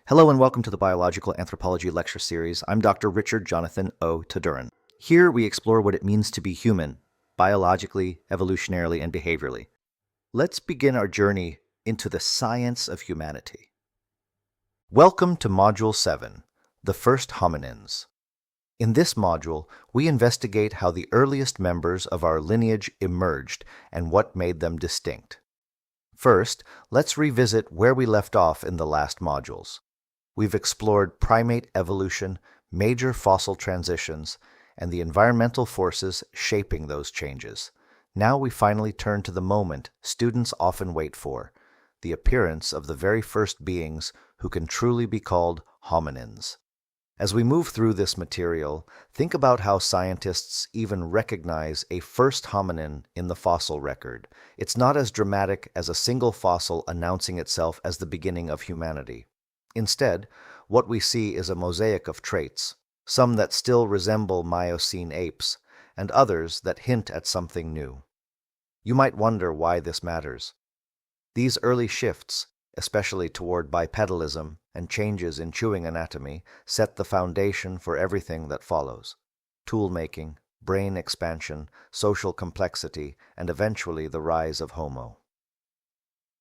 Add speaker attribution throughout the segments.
Speaker 1: Hello and welcome to the Biological Anthropology lecture series. I'm Dr. Richard Jonathan O. Tadurin. Here we explore what it means to be human, biologically, evolutionarily, and behaviorally. Let's begin our journey into the science of humanity. Welcome to Module 7, The First Hominins. In this module, we investigate how the earliest members of our lineage emerged and what made them distinct. First, let's revisit where we left off in the last modules. We've explored primate evolution, major fossil transitions, and the environmental forces shaping those changes. Now we finally turn to the moment students often wait for, the appearance of the very first beings who can truly be called hominins. As we move through this material, think about how scientists even recognize a first hominin in the fossil record. It's not as dramatic as a single fossil announcing itself as the beginning of humanity. Instead, what we see is a mosaic of traits, some that still resemble Miocene apes, and others that hint at something new. You might wonder why this matters. These early shifts, especially toward bipedalism and changes in chewing anatomy, set the foundation for everything that follows: tool-making, brain expansion, social complexity, and eventually the rise of Homo.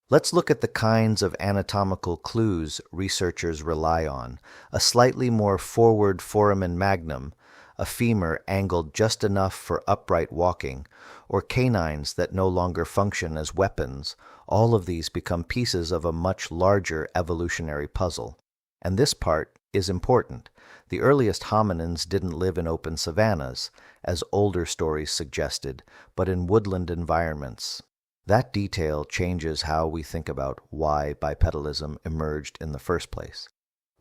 Speaker 1: Let's look at the kinds of anatomical clues researchers rely on: a slightly more forward foramen magnum, a femur angled just enough for upright walking, or canines that no longer function as weapons. All of these become pieces of a much larger evolutionary puzzle. And this part is important. The earliest hominins didn't live in open savannas, as older stories suggested, but in woodland environments. That detail changes how we think about why bipedalism emerged in the first place.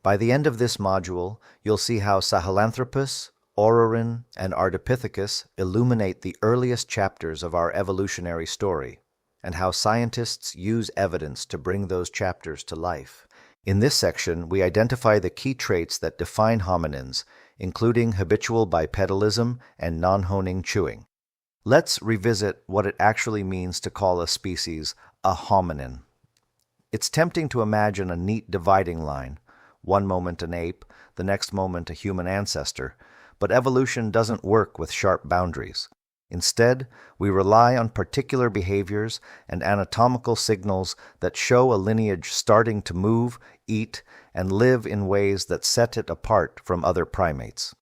Speaker 1: By the end of this module, you'll see how Sahelanthropus, Orrorin, and Ardipithecus illuminate the earliest chapters of our evolutionary story, and how scientists use evidence to bring those chapters to life. In this section, we identify the key traits that define hominins, including habitual bipedalism and nonhoning chewing. Let's revisit what it actually means to call a species a hominin. It's tempting to imagine a neat dividing line, one moment an ape, the next moment a human ancestor, but evolution doesn't work with sharp boundaries. Instead, we rely on particular behaviors and anatomical signals that show a lineage starting to move, eat, and live in ways that set it apart from other primates.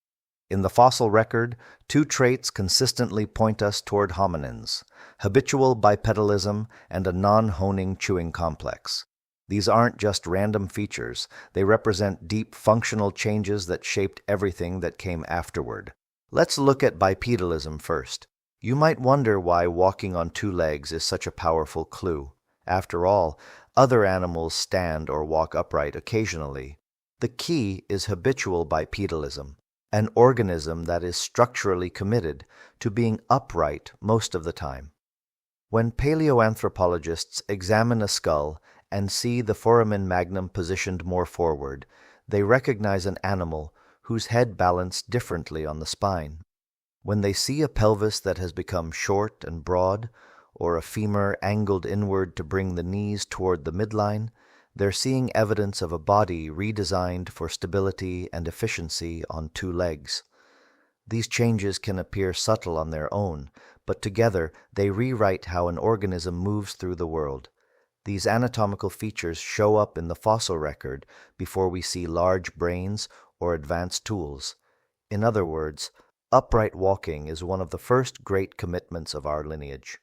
Speaker 1: In the fossil record, two traits consistently point us toward hominins: habitual bipedalism and a non-honing chewing complex. These aren't just random features, they represent deep functional changes that shaped everything that came afterward. Let's look at bipedalism first. You might wonder why walking on two legs is such a powerful clue. After all, other animals stand or walk upright occasionally. The key is habitual bipedalism, an organism that is structurally committed to being upright most of the time. When paleoanthropologists examine a skull and see the foramen magnum positioned more forward, they recognize an animal whose head balanced differently on the spine. When they see a pelvis that has become short and broad, or a femur angled inward to bring the knees toward the midline, they're seeing evidence of a body redesigned for stability and efficiency on two legs. These changes can appear subtle on their own, but together they rewrite how an organism moves through the world. These anatomical features show up in the fossil record before we see large brains or advanced tools. In other words, upright walking is one of the first great commitments of our lineage.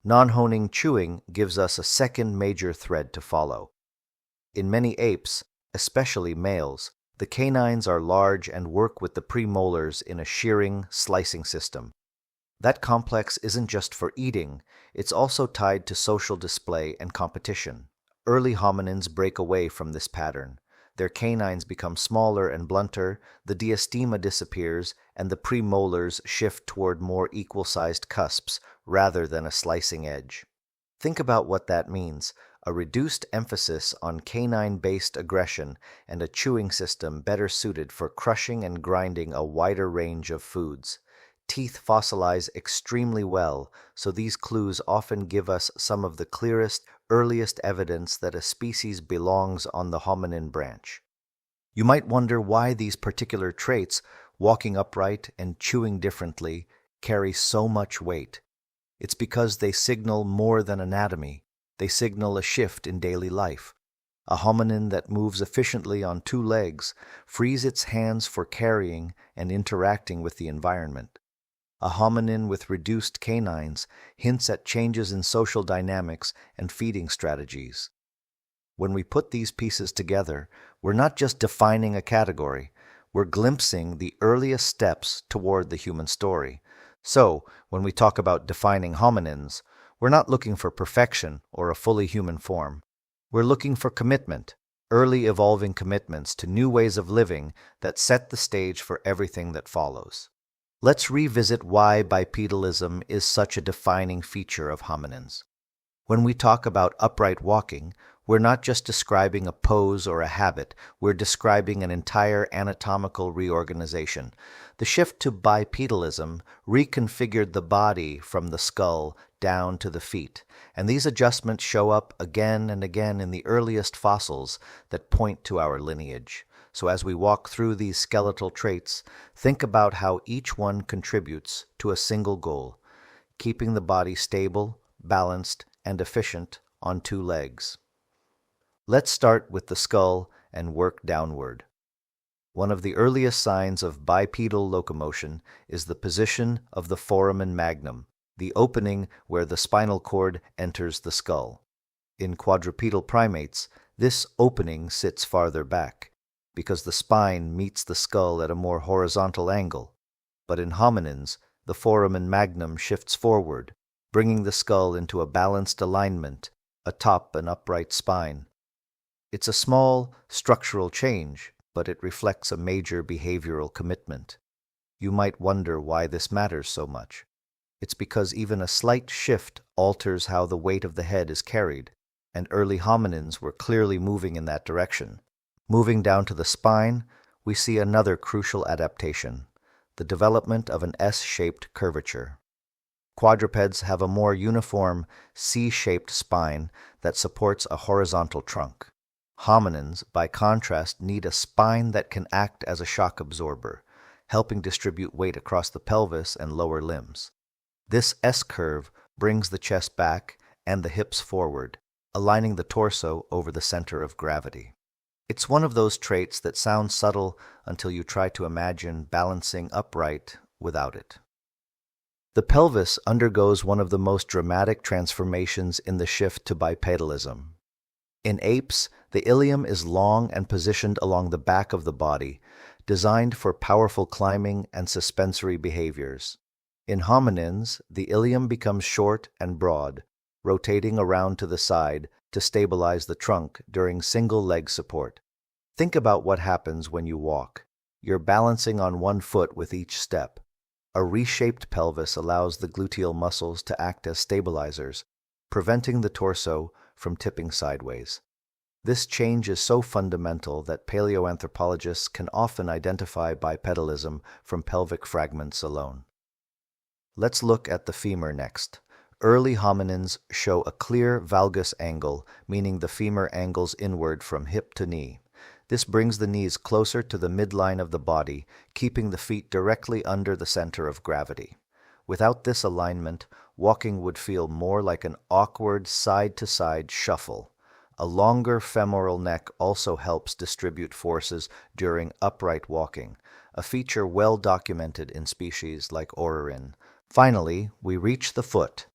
Speaker 1: Non-honing chewing gives us a second major thread to follow. In many apes, especially males, the canines are large and work with the premolars in a shearing, slicing system. That complex isn't just for eating, it's also tied to social display and competition. Early hominins break away from this pattern. Their canines become smaller and blunter, the diastema disappears, and the premolars shift toward more equal-sized cusps rather than a slicing edge. Think about what that means: a reduced emphasis on canine-based aggression and a chewing system better suited for crushing and grinding a wider range of foods. Teeth fossilize extremely well, so these clues often give us some of the clearest, earliest evidence that a species belongs on the hominin branch. You might wonder why these particular traits, walking upright and chewing differently, carry so much weight. It's because they signal more than anatomy. They signal a shift in daily life. A hominin that moves efficiently on two legs frees its hands for carrying and interacting with the environment. A hominin with reduced canines hints at changes in social dynamics and feeding strategies. When we put these pieces together, we're not just defining a category, we're glimpsing the earliest steps toward the human story. So, when we talk about defining hominins, we're not looking for perfection or a fully human form. We're looking for commitment, early evolving commitments to new ways of living that set the stage for everything that follows. Let's revisit why bipedalism is such a defining feature of hominins. When we talk about upright walking, we're not just describing a pose or a habit, we're describing an entire anatomical reorganization. The shift to bipedalism reconfigured the body from the skull down to the feet, and these adjustments show up again and again in the earliest fossils that point to our lineage. So as we walk through these skeletal traits, think about how each one contributes to a single goal, keeping the body stable, balanced, and efficient on two legs. Let's start with the skull and work downward. One of the earliest signs of bipedal locomotion is the position of the foramen magnum, the opening where the spinal cord enters the skull. In quadrupedal primates, this opening sits farther back, because the spine meets the skull at a more horizontal angle. But in hominins, the foramen magnum shifts forward, bringing the skull into a balanced alignment atop an upright spine. It's a small, structural change, but it reflects a major behavioral commitment. You might wonder why this matters so much. It's because even a slight shift alters how the weight of the head is carried, and early hominins were clearly moving in that direction. Moving down to the spine, we see another crucial adaptation, the development of an S-shaped curvature. Quadrupeds have a more uniform, C-shaped spine that supports a horizontal trunk. Hominins, by contrast, need a spine that can act as a shock absorber, helping distribute weight across the pelvis and lower limbs. This S-curve brings the chest back and the hips forward, aligning the torso over the center of gravity. It's one of those traits that sound subtle until you try to imagine balancing upright without it. The pelvis undergoes one of the most dramatic transformations in the shift to bipedalism. In apes, the ilium is long and positioned along the back of the body, designed for powerful climbing and suspensory behaviors. In hominins, the ilium becomes short and broad, rotating around to the side to stabilize the trunk during single leg support. Think about what happens when you walk. You're balancing on one foot with each step. A reshaped pelvis allows the gluteal muscles to act as stabilizers, preventing the torso from tipping sideways. This change is so fundamental that paleoanthropologists can often identify bipedalism from pelvic fragments alone. Let's look at the femur next. Early hominins show a clear valgus angle, meaning the femur angles inward from hip to knee. This brings the knees closer to the midline of the body, keeping the feet directly under the center of gravity. Without this alignment, walking would feel more like an awkward side-to-side shuffle. A longer femoral neck also helps distribute forces during upright walking, a feature well documented in species like Orrerin. Finally, we reach the foot,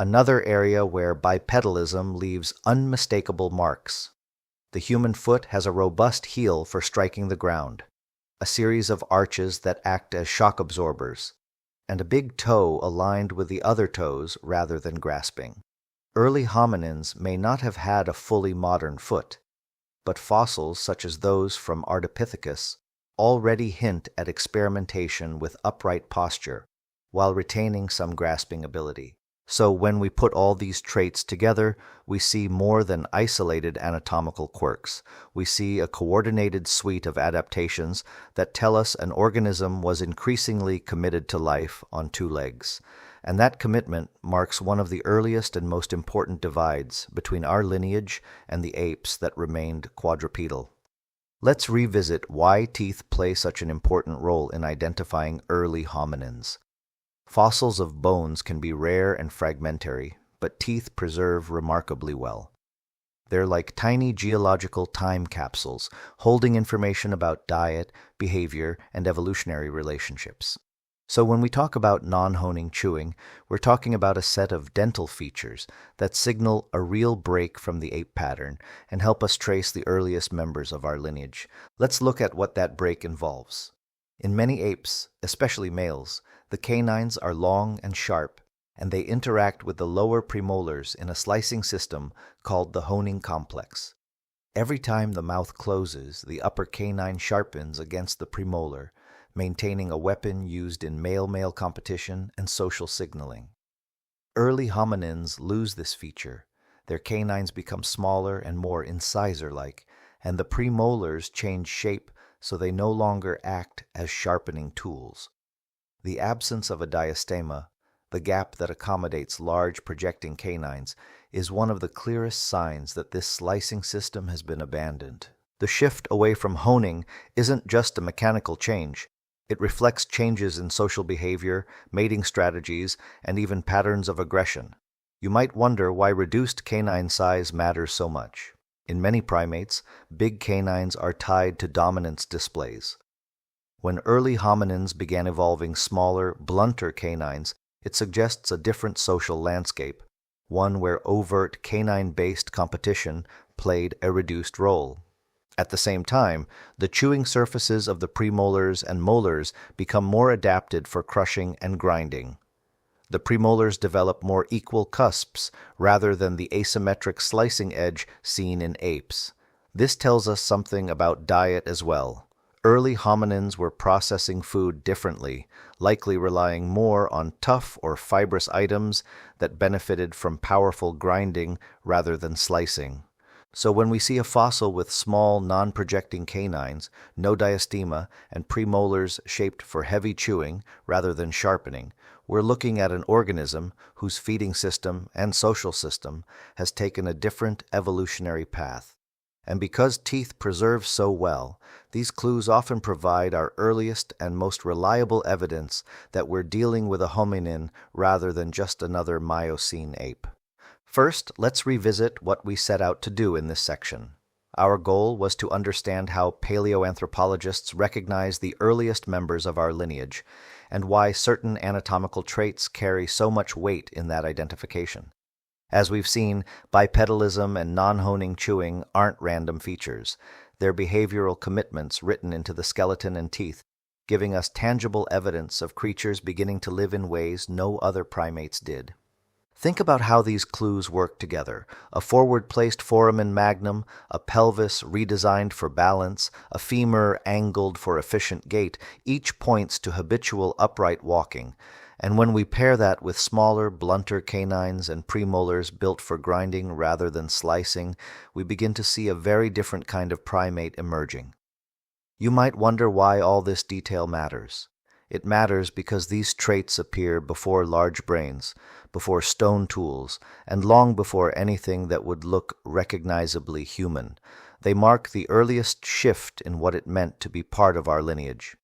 Speaker 1: another area where bipedalism leaves unmistakable marks. The human foot has a robust heel for striking the ground, a series of arches that act as shock absorbers, and a big toe aligned with the other toes rather than grasping. Early hominins may not have had a fully modern foot, but fossils such as those from Ardipithecus already hint at experimentation with upright posture while retaining some grasping ability. So when we put all these traits together, we see more than isolated anatomical quirks. We see a coordinated suite of adaptations that tell us an organism was increasingly committed to life on two legs. And that commitment marks one of the earliest and most important divides between our lineage and the apes that remained quadrupedal. Let's revisit why teeth play such an important role in identifying early hominins. Fossils of bones can be rare and fragmentary, but teeth preserve remarkably well. They're like tiny geological time capsules, holding information about diet, behavior, and evolutionary relationships. So when we talk about non-honing chewing, we're talking about a set of dental features that signal a real break from the ape pattern and help us trace the earliest members of our lineage. Let's look at what that break involves. In many apes, especially males, the canines are long and sharp, and they interact with the lower premolars in a slicing system called the honing complex. Every time the mouth closes, the upper canine sharpens against the premolar, maintaining a weapon used in male-male competition and social signaling. Early hominins lose this feature. Their canines become smaller and more incisor-like, and the premolars change shape so they no longer act as sharpening tools. The absence of a diastema, the gap that accommodates large projecting canines, is one of the clearest signs that this slicing system has been abandoned. The shift away from honing isn't just a mechanical change. It reflects changes in social behavior, mating strategies, and even patterns of aggression. You might wonder why reduced canine size matters so much. In many primates, big canines are tied to dominance displays. When early hominins began evolving smaller, blunter canines, it suggests a different social landscape, one where overt canine-based competition played a reduced role. At the same time, the chewing surfaces of the premolars and molars become more adapted for crushing and grinding. The premolars develop more equal cusps rather than the asymmetric slicing edge seen in apes. This tells us something about diet as well. Early hominins were processing food differently, likely relying more on tough or fibrous items that benefited from powerful grinding rather than slicing. So when we see a fossil with small, non-projecting canines, no diastema, and premolars shaped for heavy chewing rather than sharpening, we're looking at an organism whose feeding system and social system has taken a different evolutionary path. And because teeth preserve so well, these clues often provide our earliest and most reliable evidence that we're dealing with a hominin rather than just another Miocene ape. First, let's revisit what we set out to do in this section. Our goal was to understand how paleoanthropologists recognize the earliest members of our lineage, and why certain anatomical traits carry so much weight in that identification. As we've seen, bipedalism and non-honing chewing aren't random features. They're behavioral commitments written into the skeleton and teeth, giving us tangible evidence of creatures beginning to live in ways no other primates did. Think about how these clues work together. A forward-placed foramen magnum, a pelvis redesigned for balance, a femur angled for efficient gait, each points to habitual upright walking. And when we pair that with smaller, blunter canines and premolars built for grinding rather than slicing, we begin to see a very different kind of primate emerging. You might wonder why all this detail matters. It matters because these traits appear before large brains, before stone tools, and long before anything that would look recognizably human. They mark the earliest shift in what it meant to be part of our lineage.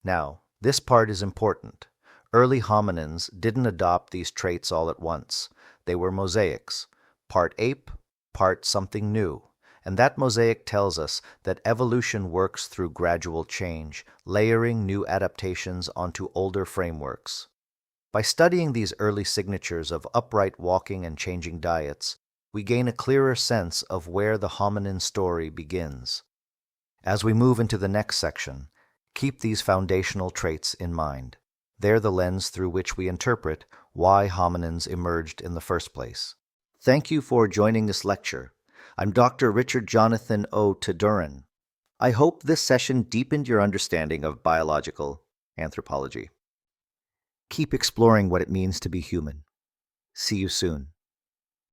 Speaker 1: Now, this part is important. Early hominins didn't adopt these traits all at once. They were mosaics, part ape, part something new. And that mosaic tells us that evolution works through gradual change, layering new adaptations onto older frameworks. By studying these early signatures of upright walking and changing diets, we gain a clearer sense of where the hominin story begins. As we move into the next section, keep these foundational traits in mind. They're the lens through which we interpret why hominins emerged in the first place. Thank you for joining this lecture. I'm Dr. Richard Jonathan O. Tadurin. I hope this session deepened your understanding of biological anthropology. Keep exploring what it means to be human. See you soon.